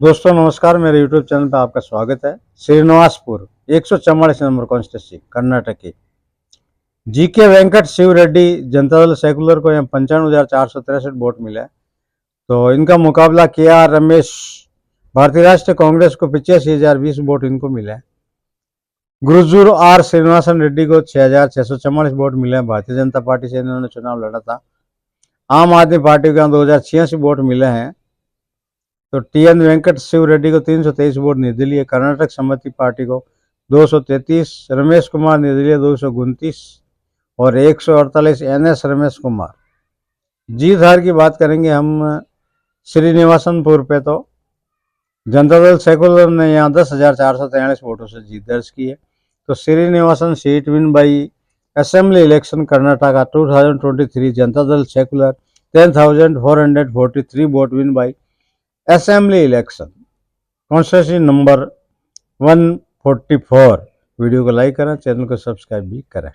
दोस्तों नमस्कार, मेरे YouTube चैनल पर आपका स्वागत है। श्रीनिवासपुर 144 नंबर कॉन्स्टिट्यूंसी कर्नाटक की जीके वेंकट शिव रेड्डी जनता दल सेकुलर को यहाँ 95,463 वोट मिले। तो इनका मुकाबला KR रमेश भारतीय राष्ट्रीय कांग्रेस को 85,020 वोट इनको मिले। गुरुजूर R श्रीनिवासन रेड्डी को 6,644 वोट मिले। भारतीय जनता पार्टी से इन्होंने चुनाव लड़ा था। आम आदमी पार्टी को यहाँ 2,086 वोट मिले हैं। तो TN वेंकट शिव रेड्डी को 323 वोट निर्दलीय, कर्नाटक सम्मति पार्टी को 233, रमेश कुमार निर्दलीय 229 और 148 NS रमेश कुमार। जीत हार की बात करेंगे हम श्रीनिवासनपुर पे, तो जनता दल सेकुलर ने यहाँ 10,443 वोटों से जीत दर्ज की है। तो Srinivasan seat win by assembly election Karnataka 2023, Janata Dal secular 10,443 vote win by assembly election constituency number 144। Video को लाइक करें, चैनल को सब्सक्राइब भी करें।